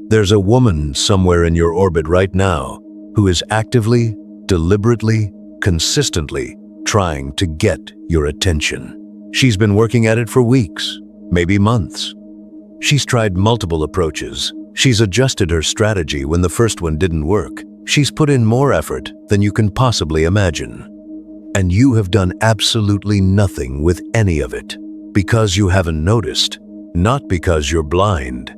There's a woman somewhere in your orbit right now who is actively, deliberately, consistently trying to get your attention. She's been working at it for weeks, maybe months. She's tried multiple approaches. She's adjusted her strategy when the first one didn't work. She's put in more effort than you can possibly imagine. And you have done absolutely nothing with any of it because you haven't noticed, not because you're blind.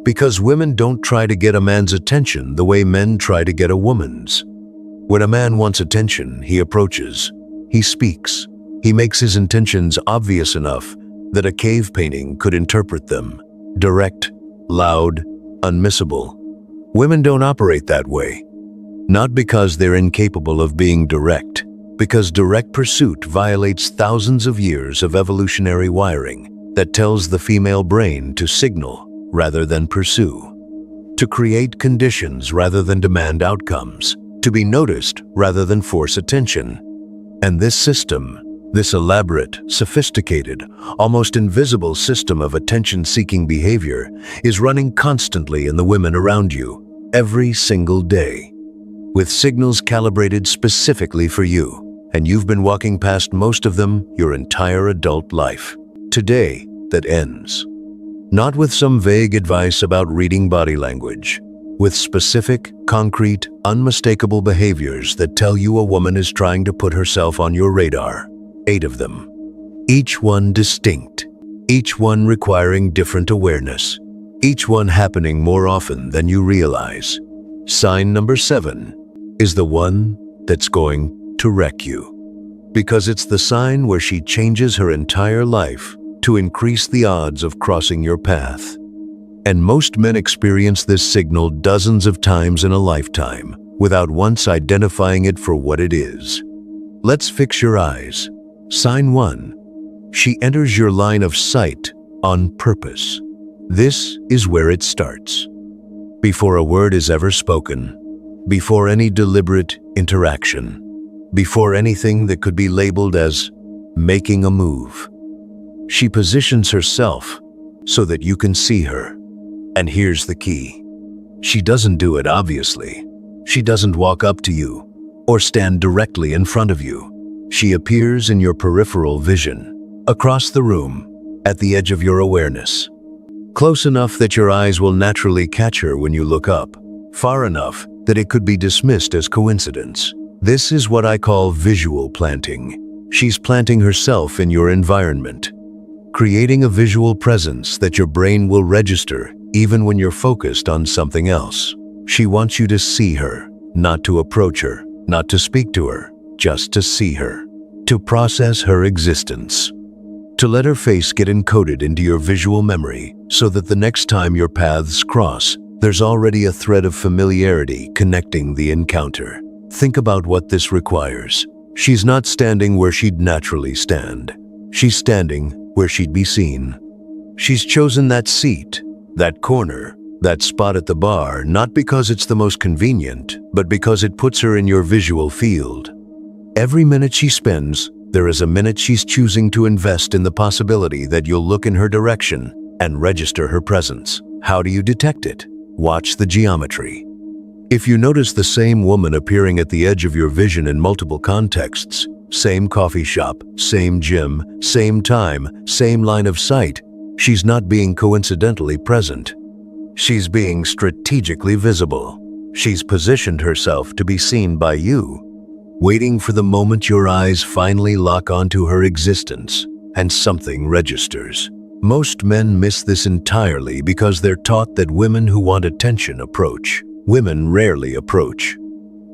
Because women don't try to get a man's attention the way men try to get a woman's. When a man wants attention, he approaches, he speaks, he makes his intentions obvious enough that a cave painting could interpret them. Direct, loud, unmissable. Women don't operate that way. Not because they're incapable of being direct, because direct pursuit violates thousands of years of evolutionary wiring that tells the female brain to signal rather than pursue, to create conditions rather than demand outcomes, to be noticed rather than force attention. And this system, this elaborate, sophisticated, almost invisible system of attention-seeking behavior is running constantly in the women around you, every single day, with signals calibrated specifically for you, and you've been walking past most of them your entire adult life. Today, that ends. Not with some vague advice about reading body language, with specific, concrete, unmistakable behaviors that tell you a woman is trying to put herself on your radar. 8 of them. Each one distinct, each one requiring different awareness, each one happening more often than you realize. Sign number 7 is the one that's going to wreck you. Because it's the sign where she changes her entire life to increase the odds of crossing your path. And most men experience this signal dozens of times in a lifetime without once identifying it for what it is. Let's fix your eyes. Sign 1. She enters your line of sight on purpose. This is where it starts. Before a word is ever spoken, before any deliberate interaction, before anything that could be labeled as making a move. She positions herself so that you can see her. And here's the key. She doesn't do it obviously. She doesn't walk up to you or stand directly in front of you. She appears in your peripheral vision, across the room, at the edge of your awareness. Close enough that your eyes will naturally catch her when you look up, far enough that it could be dismissed as coincidence. This is what I call visual planting. She's planting herself in your environment, creating a visual presence that your brain will register even when you're focused on something else. She wants you to see her, not to approach her, not to speak to her, just to see her, to process her existence, to let her face get encoded into your visual memory so that the next time your paths cross, there's already a thread of familiarity connecting the encounter. Think about what this requires. She's not standing where she'd naturally stand. She's standing where she'd be seen. She's chosen that seat, that corner, that spot at the bar, not because it's the most convenient, but because it puts her in your visual field. Every minute she spends, there is a minute she's choosing to invest in the possibility that you'll look in her direction and register her presence. How do you detect it? Watch the geometry. If you notice the same woman appearing at the edge of your vision in multiple contexts, same coffee shop, same gym, same time, same line of sight, she's not being coincidentally present. She's being strategically visible. She's positioned herself to be seen by you, waiting for the moment your eyes finally lock onto her existence and something registers. Most men miss this entirely because they're taught that women who want attention approach. Women rarely approach.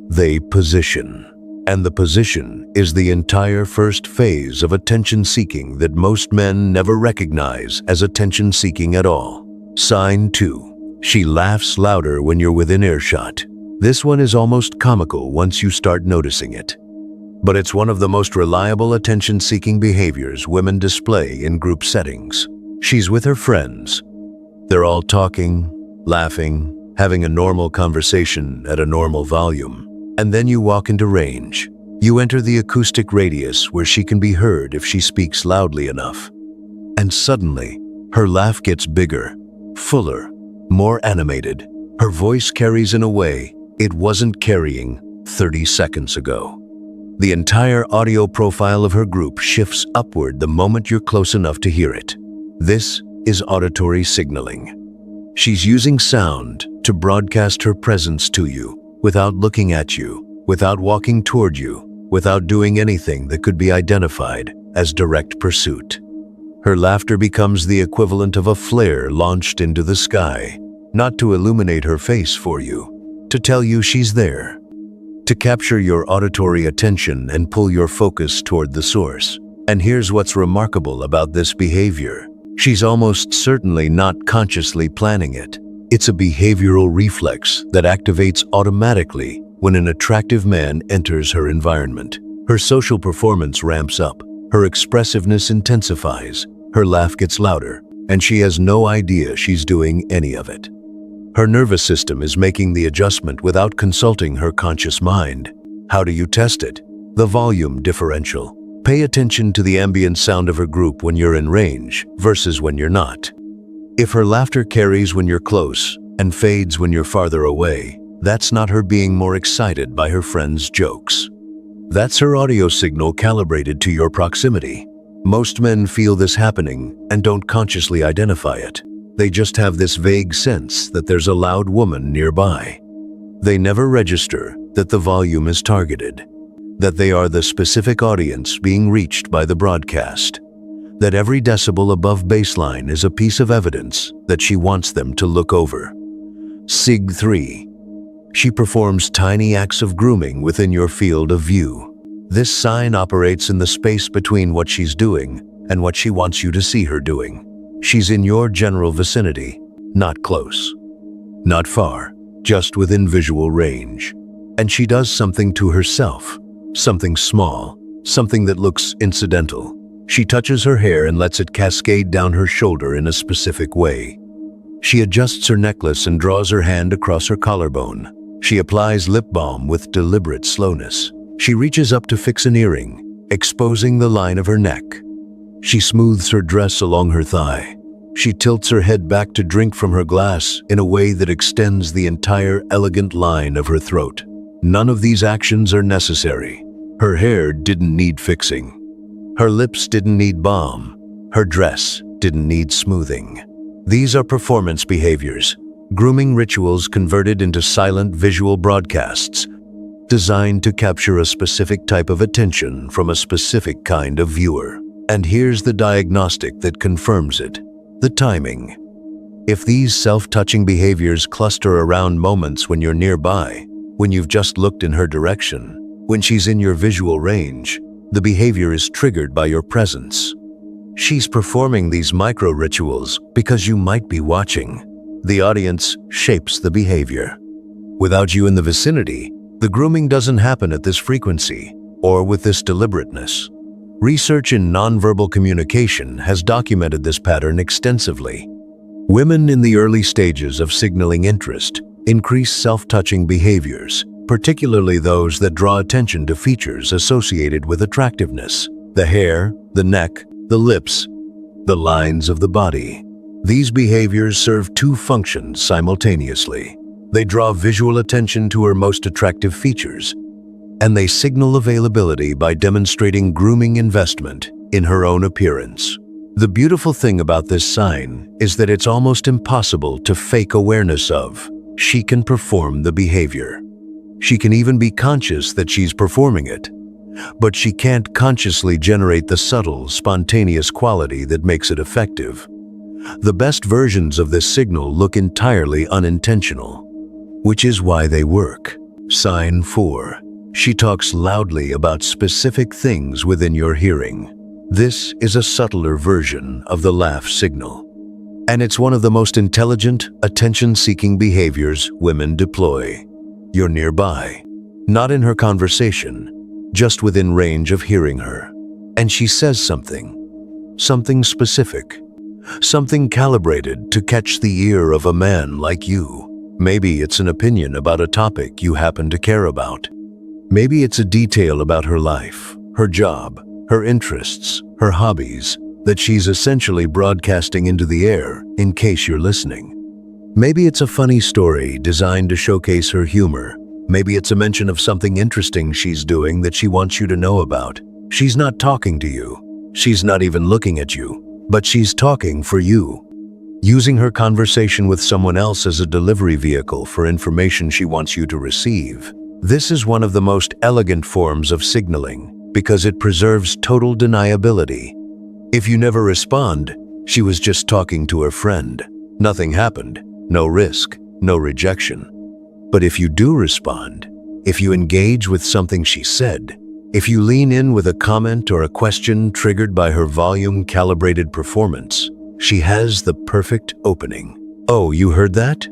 They position. And the position is the entire first phase of attention-seeking that most men never recognize as attention-seeking at all. Sign 2. She laughs louder when you're within earshot. This one is almost comical once you start noticing it. But it's one of the most reliable attention-seeking behaviors women display in group settings. She's with her friends. They're all talking, laughing, having a normal conversation at a normal volume. And then you walk into range. You enter the acoustic radius where she can be heard if she speaks loudly enough. And suddenly, her laugh gets bigger, fuller, more animated. Her voice carries in a way it wasn't carrying 30 seconds ago. The entire audio profile of her group shifts upward the moment you're close enough to hear it. This is auditory signaling. She's using sound to broadcast her presence to you without looking at you, without walking toward you, without doing anything that could be identified as direct pursuit. Her laughter becomes the equivalent of a flare launched into the sky, not to illuminate her face for you, to tell you she's there, to capture your auditory attention and pull your focus toward the source. And here's what's remarkable about this behavior. She's almost certainly not consciously planning it. It's a behavioral reflex that activates automatically when an attractive man enters her environment. Her social performance ramps up, her expressiveness intensifies, her laugh gets louder, and she has no idea she's doing any of it. Her nervous system is making the adjustment without consulting her conscious mind. How do you test it? The volume differential. Pay attention to the ambient sound of her group when you're in range versus when you're not. If her laughter carries when you're close and fades when you're farther away, that's not her being more excited by her friends' jokes. That's her audio signal calibrated to your proximity. Most men feel this happening and don't consciously identify it. They just have this vague sense that there's a loud woman nearby. They never register that the volume is targeted, that they are the specific audience being reached by the broadcast, that every decibel above baseline is a piece of evidence that she wants them to look over. Sig 3. She performs tiny acts of grooming within your field of view. This sign operates in the space between what she's doing and what she wants you to see her doing. She's in your general vicinity, not close, not far, just within visual range. And she does something to herself, something small, something that looks incidental. She touches her hair and lets it cascade down her shoulder in a specific way. She adjusts her necklace and draws her hand across her collarbone. She applies lip balm with deliberate slowness. She reaches up to fix an earring, exposing the line of her neck. She smooths her dress along her thigh. She tilts her head back to drink from her glass in a way that extends the entire elegant line of her throat. None of these actions are necessary. Her hair didn't need fixing. Her lips didn't need balm. Her dress didn't need smoothing. These are performance behaviors, grooming rituals converted into silent visual broadcasts, designed to capture a specific type of attention from a specific kind of viewer. And here's the diagnostic that confirms it: the timing. If these self-touching behaviors cluster around moments when you're nearby, when you've just looked in her direction, when she's in your visual range, the behavior is triggered by your presence. She's performing these micro-rituals because you might be watching. The audience shapes the behavior. Without you in the vicinity, the grooming doesn't happen at this frequency or with this deliberateness. Research in nonverbal communication has documented this pattern extensively. Women in the early stages of signaling interest increase self-touching behaviors, particularly those that draw attention to features associated with attractiveness: the hair, the neck, the lips, the lines of the body. These behaviors serve two functions simultaneously. They draw visual attention to her most attractive features, and they signal availability by demonstrating grooming investment in her own appearance. The beautiful thing about this sign is that it's almost impossible to fake awareness of. She can perform the behavior. She can even be conscious that she's performing it, but she can't consciously generate the subtle, spontaneous quality that makes it effective. The best versions of this signal look entirely unintentional, which is why they work. Sign 4. She talks loudly about specific things within your hearing. This is a subtler version of the laugh signal, and it's one of the most intelligent, attention-seeking behaviors women deploy. You're nearby, not in her conversation, just within range of hearing her. And she says something specific, something calibrated to catch the ear of a man like you. Maybe it's an opinion about a topic you happen to care about. Maybe it's a detail about her life, her job, her interests, her hobbies, that she's essentially broadcasting into the air in case you're listening. Maybe it's a funny story designed to showcase her humor. Maybe it's a mention of something interesting she's doing that she wants you to know about. She's not talking to you. She's not even looking at you, but she's talking for you. Using her conversation with someone else as a delivery vehicle for information she wants you to receive. This is one of the most elegant forms of signaling because it preserves total deniability. If you never respond, she was just talking to her friend. Nothing happened, no risk, no rejection. But if you do respond, if you engage with something she said, if you lean in with a comment or a question triggered by her volume-calibrated performance, she has the perfect opening. Oh, you heard that?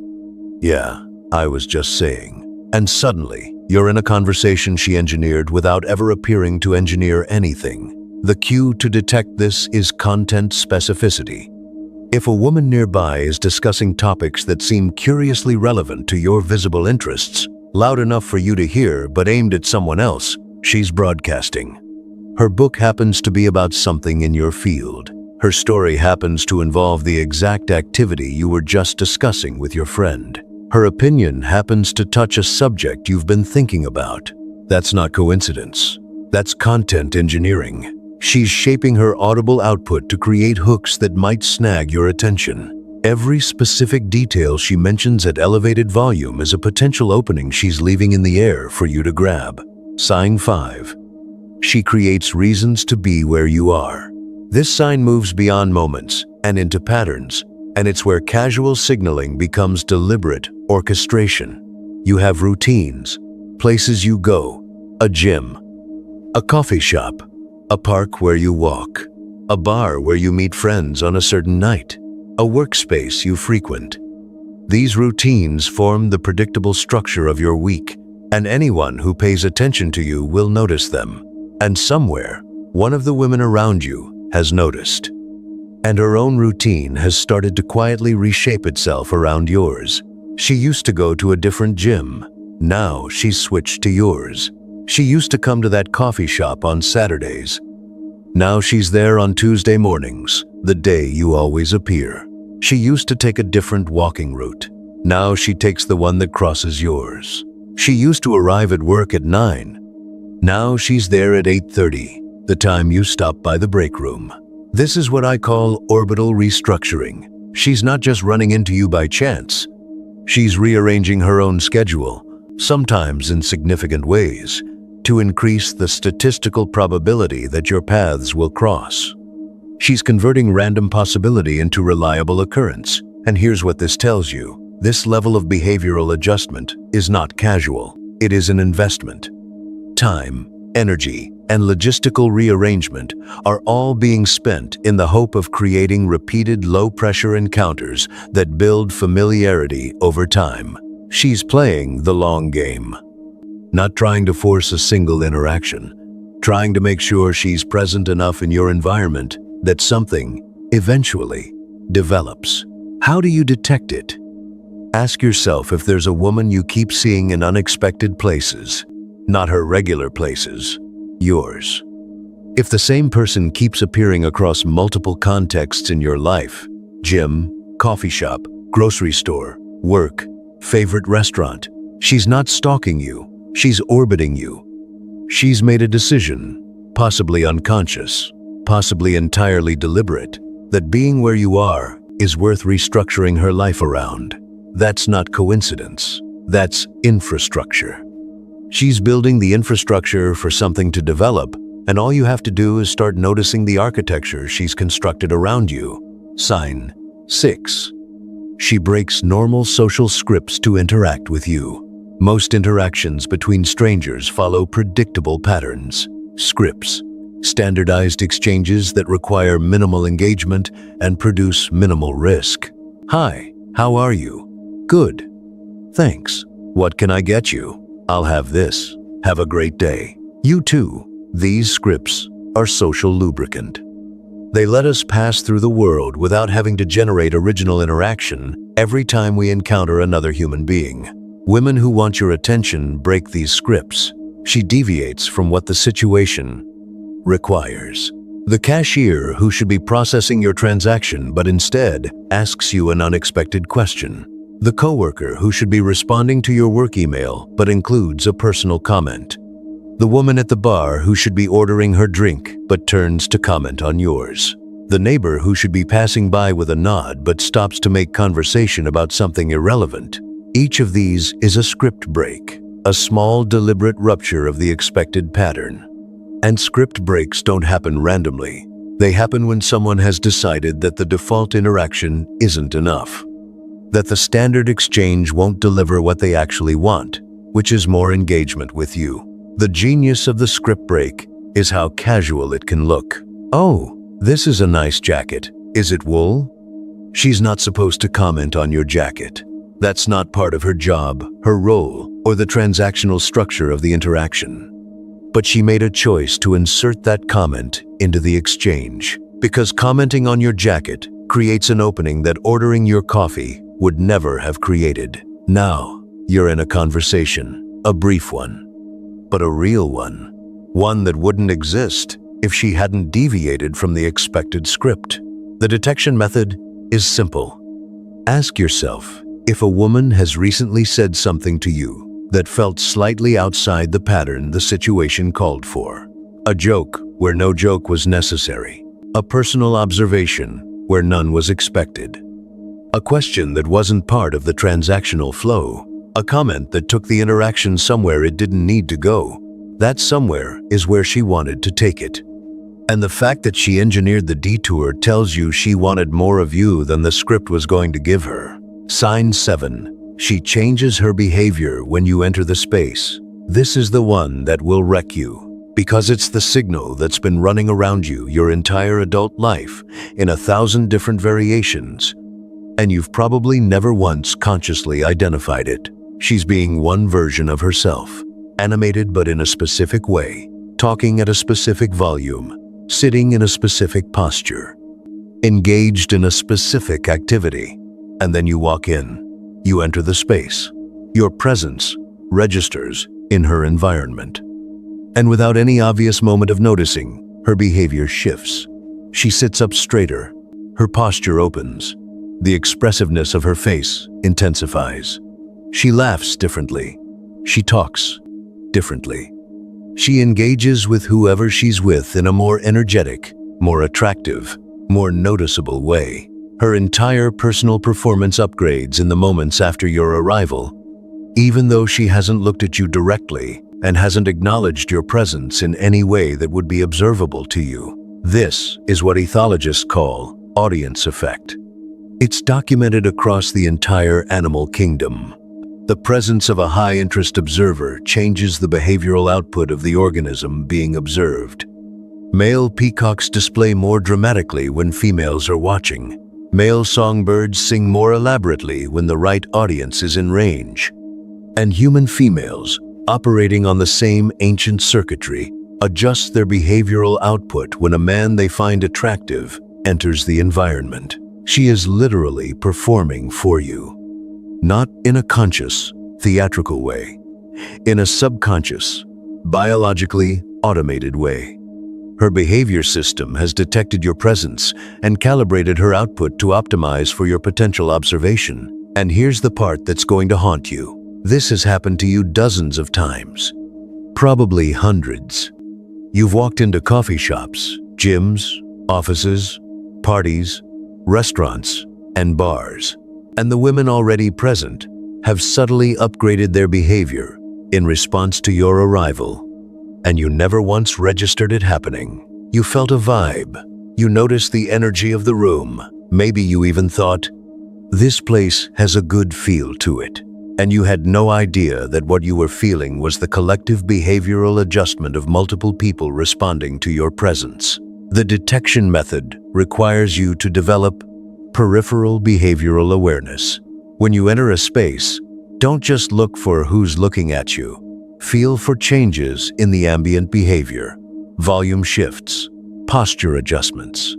Yeah, I was just saying. And suddenly, you're in a conversation she engineered without ever appearing to engineer anything. The cue to detect this is content specificity. If a woman nearby is discussing topics that seem curiously relevant to your visible interests, loud enough for you to hear but aimed at someone else, she's broadcasting. Her book happens to be about something in your field. Her story happens to involve the exact activity you were just discussing with your friend. Her opinion happens to touch a subject you've been thinking about. That's not coincidence. That's content engineering. She's shaping her audible output to create hooks that might snag your attention. Every specific detail she mentions at elevated volume is a potential opening she's leaving in the air for you to grab. Sign 5. She creates reasons to be where you are. This sign moves beyond moments and into patterns, and it's where casual signaling becomes deliberate orchestration. You have routines, places you go, a gym, a coffee shop, a park where you walk, a bar where you meet friends on a certain night, a workspace you frequent. These routines form the predictable structure of your week, and anyone who pays attention to you will notice them. And somewhere, one of the women around you has noticed. And her own routine has started to quietly reshape itself around yours. She used to go to a different gym. Now she's switched to yours. She used to come to that coffee shop on Saturdays. Now she's there on Tuesday mornings, the day you always appear. She used to take a different walking route. Now she takes the one that crosses yours. She used to arrive at work at 9. Now she's there at 8:30, the time you stop by the break room. This is what I call orbital restructuring. She's not just running into you by chance. She's rearranging her own schedule, sometimes in significant ways, to increase the statistical probability that your paths will cross. She's converting random possibility into reliable occurrence. And here's what this tells you. This level of behavioral adjustment is not casual. It is an investment. Time, energy, and logistical rearrangement are all being spent in the hope of creating repeated low-pressure encounters that build familiarity over time. She's playing the long game. Not trying to force a single interaction, trying to make sure she's present enough in your environment that something, eventually, develops. How do you detect it? Ask yourself if there's a woman you keep seeing in unexpected places, not her regular places, yours. If the same person keeps appearing across multiple contexts in your life, gym, coffee shop, grocery store, work, favorite restaurant, she's not stalking you. She's orbiting you. She's made a decision, possibly unconscious, possibly entirely deliberate, that being where you are is worth restructuring her life around. That's not coincidence. That's infrastructure. She's building the infrastructure for something to develop, and all you have to do is start noticing the architecture she's constructed around you. Sign 6. She breaks normal social scripts to interact with you. Most interactions between strangers follow predictable patterns, scripts, standardized exchanges that require minimal engagement and produce minimal risk. Hi, how are you? Good. Thanks. What can I get you? I'll have this. Have a great day. You too. These scripts are social lubricant. They let us pass through the world without having to generate original interaction every time we encounter another human being. Women who want your attention break these scripts. She deviates from what the situation requires. The cashier who should be processing your transaction but instead asks you an unexpected question. The coworker who should be responding to your work email but includes a personal comment. The woman at the bar who should be ordering her drink but turns to comment on yours. The neighbor who should be passing by with a nod but stops to make conversation about something irrelevant. Each of these is a script break, a small deliberate rupture of the expected pattern. And script breaks don't happen randomly. They happen when someone has decided that the default interaction isn't enough, that the standard exchange won't deliver what they actually want, which is more engagement with you. The genius of the script break is how casual it can look. Oh, this is a nice jacket. Is it wool? She's not supposed to comment on your jacket. That's not part of her job, her role, or the transactional structure of the interaction. But she made a choice to insert that comment into the exchange, because commenting on your jacket creates an opening that ordering your coffee would never have created. Now, you're in a conversation, a brief one, but a real one that wouldn't exist if she hadn't deviated from the expected script. The detection method is simple. Ask yourself if a woman has recently said something to you that felt slightly outside the pattern the situation called for. A joke where no joke was necessary. A personal observation where none was expected. A question that wasn't part of the transactional flow. A comment that took the interaction somewhere it didn't need to go. That somewhere is where she wanted to take it. And the fact that she engineered the detour tells you she wanted more of you than the script was going to give her. Sign 7. She changes her behavior when you enter the space. This is the one that will wreck you, because it's the signal that's been running around you your entire adult life in 1,000 different variations, and you've probably never once consciously identified it. She's being one version of herself, animated but in a specific way, talking at a specific volume, sitting in a specific posture, engaged in a specific activity. And then you walk in, you enter the space. Your presence registers in her environment. And without any obvious moment of noticing, her behavior shifts. She sits up straighter, her posture opens, the expressiveness of her face intensifies. She laughs differently, she talks differently. She engages with whoever she's with in a more energetic, more attractive, more noticeable way. Her entire personal performance upgrades in the moments after your arrival, even though she hasn't looked at you directly and hasn't acknowledged your presence in any way that would be observable to you. This is what ethologists call audience effect. It's documented across the entire animal kingdom. The presence of a high-interest observer changes the behavioral output of the organism being observed. Male peacocks display more dramatically when females are watching. Male songbirds sing more elaborately when the right audience is in range. And human females, operating on the same ancient circuitry, adjust their behavioral output when a man they find attractive enters the environment. She is literally performing for you. Not in a conscious, theatrical way, in a subconscious, biologically automated way. Her behavior system has detected your presence and calibrated her output to optimize for your potential observation. And here's the part that's going to haunt you. This has happened to you dozens of times, probably hundreds. You've walked into coffee shops, gyms, offices, parties, restaurants, and bars, and the women already present have subtly upgraded their behavior in response to your arrival. And you never once registered it happening. You felt a vibe. You noticed the energy of the room. Maybe you even thought, this place has a good feel to it. And you had no idea that what you were feeling was the collective behavioral adjustment of multiple people responding to your presence. The detection method requires you to develop peripheral behavioral awareness. When you enter a space, don't just look for who's looking at you. Feel for changes in the ambient behavior, volume shifts, posture adjustments,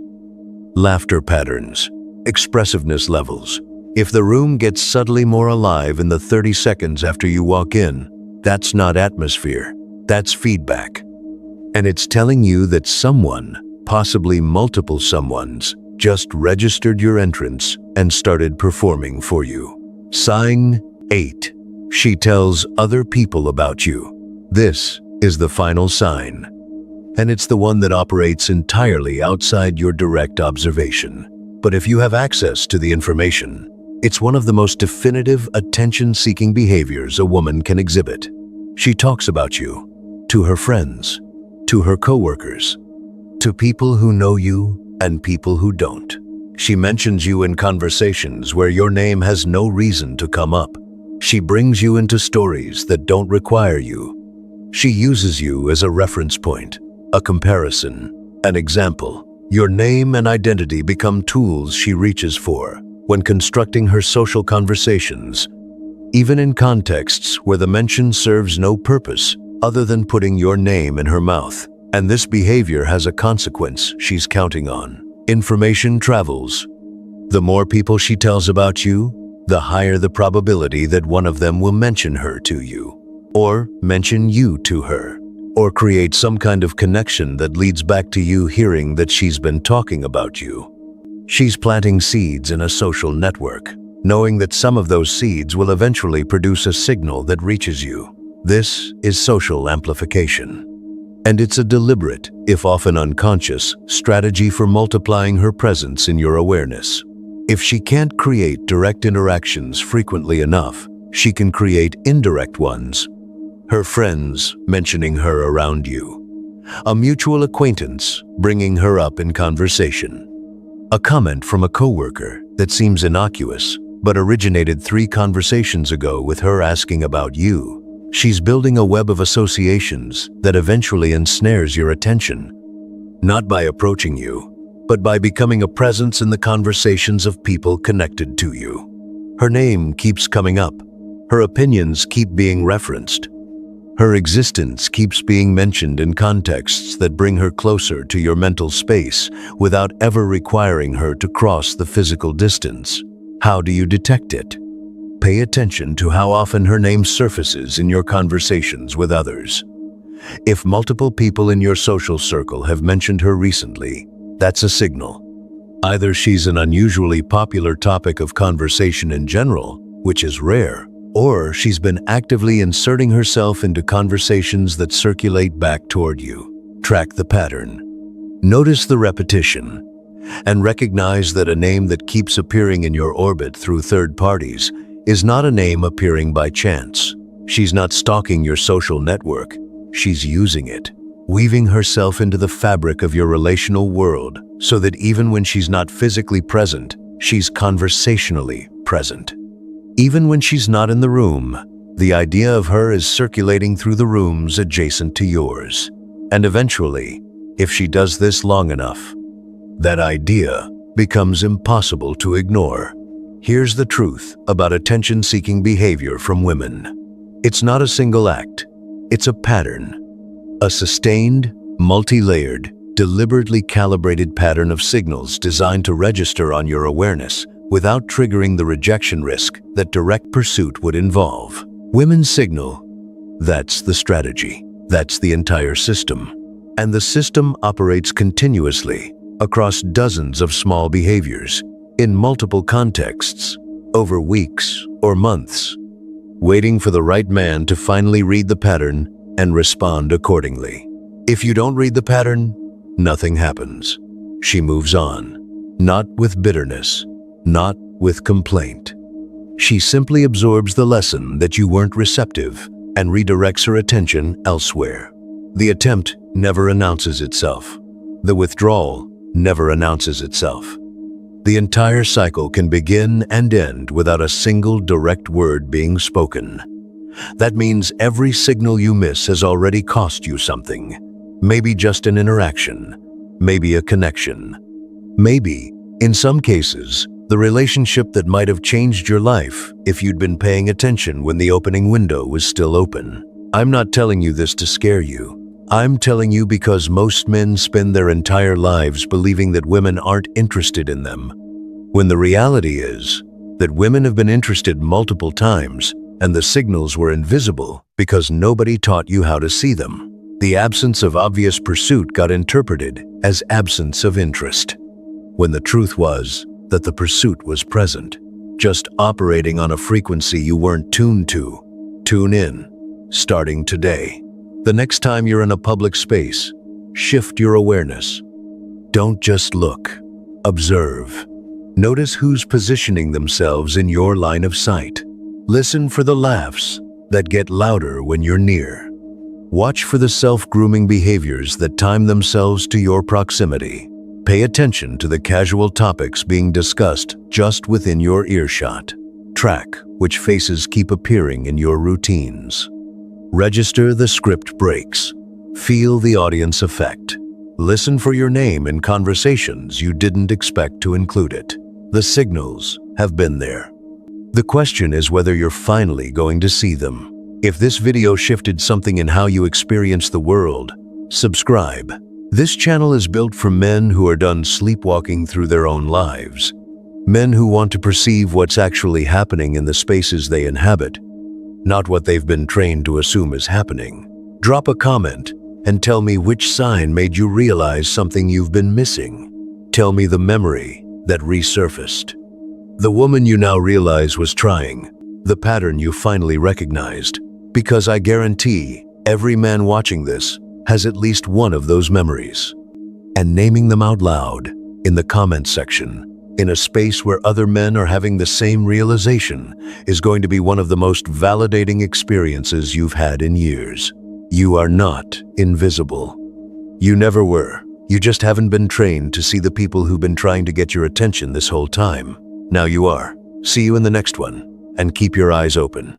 laughter patterns, expressiveness levels. If the room gets subtly more alive in the 30 seconds after you walk in, that's not atmosphere, that's feedback. And it's telling you that someone, possibly multiple someones, just registered your entrance and started performing for you. Sign 8. She tells other people about you. This is the final sign, and it's the one that operates entirely outside your direct observation. But if you have access to the information, it's one of the most definitive attention-seeking behaviors a woman can exhibit. She talks about you to her friends, to her coworkers, to people who know you and people who don't. She mentions you in conversations where your name has no reason to come up. She brings you into stories that don't require you. She uses you as a reference point, a comparison, an example. Your name and identity become tools she reaches for when constructing her social conversations, even in contexts where the mention serves no purpose other than putting your name in her mouth. And this behavior has a consequence she's counting on. Information travels. The more people she tells about you, the higher the probability that one of them will mention her to you, or mention you to her, or create some kind of connection that leads back to you hearing that she's been talking about you. She's planting seeds in a social network, knowing that some of those seeds will eventually produce a signal that reaches you. This is social amplification. And it's a deliberate, if often unconscious, strategy for multiplying her presence in your awareness. If she can't create direct interactions frequently enough, she can create indirect ones. Her friends mentioning her around you. A mutual acquaintance bringing her up in conversation. A comment from a coworker that seems innocuous, but originated 3 conversations ago with her asking about you. She's building a web of associations that eventually ensnares your attention, not by approaching you, but by becoming a presence in the conversations of people connected to you. Her name keeps coming up. Her opinions keep being referenced. Her existence keeps being mentioned in contexts that bring her closer to your mental space without ever requiring her to cross the physical distance. How do you detect it? Pay attention to how often her name surfaces in your conversations with others. If multiple people in your social circle have mentioned her recently, that's a signal. Either she's an unusually popular topic of conversation in general, which is rare, or she's been actively inserting herself into conversations that circulate back toward you. Track the pattern. Notice the repetition, and recognize that a name that keeps appearing in your orbit through third parties is not a name appearing by chance. She's not stalking your social network. She's using it, weaving herself into the fabric of your relational world so that even when she's not physically present, she's conversationally present. Even when she's not in the room, the idea of her is circulating through the rooms adjacent to yours. And eventually, if she does this long enough, that idea becomes impossible to ignore. Here's the truth about attention-seeking behavior from women. It's not a single act. It's a pattern. A sustained, multi-layered, deliberately calibrated pattern of signals designed to register on your awareness without triggering the rejection risk that direct pursuit would involve. Women signal. That's the strategy. That's the entire system. And the system operates continuously across dozens of small behaviors, in multiple contexts, over weeks or months, waiting for the right man to finally read the pattern and respond accordingly. If you don't read the pattern, nothing happens. She moves on, not with bitterness, not with complaint. She simply absorbs the lesson that you weren't receptive and redirects her attention elsewhere. The attempt never announces itself. The withdrawal never announces itself. The entire cycle can begin and end without a single direct word being spoken. That means every signal you miss has already cost you something. Maybe just an interaction, maybe a connection. Maybe, in some cases, the relationship that might have changed your life if you'd been paying attention when the opening window was still open. I'm not telling you this to scare you. I'm telling you because most men spend their entire lives believing that women aren't interested in them, when the reality is that women have been interested multiple times and the signals were invisible because nobody taught you how to see them. The absence of obvious pursuit got interpreted as absence of interest, when the truth was that the pursuit was present, just operating on a frequency you weren't tuned to. Tune in, starting today. The next time you're in a public space, shift your awareness. Don't just look, observe. Notice who's positioning themselves in your line of sight. Listen for the laughs that get louder when you're near. Watch for the self-grooming behaviors that time themselves to your proximity. Pay attention to the casual topics being discussed just within your earshot. Track which faces keep appearing in your routines. Register the script breaks. Feel the audience effect. Listen for your name in conversations you didn't expect to include it. The signals have been there. The question is whether you're finally going to see them. If this video shifted something in how you experience the world, subscribe. This channel is built for men who are done sleepwalking through their own lives. Men who want to perceive what's actually happening in the spaces they inhabit, not what they've been trained to assume is happening. Drop a comment and tell me which sign made you realize something you've been missing. Tell me the memory that resurfaced. The woman you now realize was trying, the pattern you finally recognized. Because I guarantee every man watching this has at least one of those memories. And naming them out loud in the comment section, in a space where other men are having the same realization, is going to be one of the most validating experiences you've had in years. You are not invisible. You never were. You just haven't been trained to see the people who've been trying to get your attention this whole time. Now you are. See you in the next one, and keep your eyes open.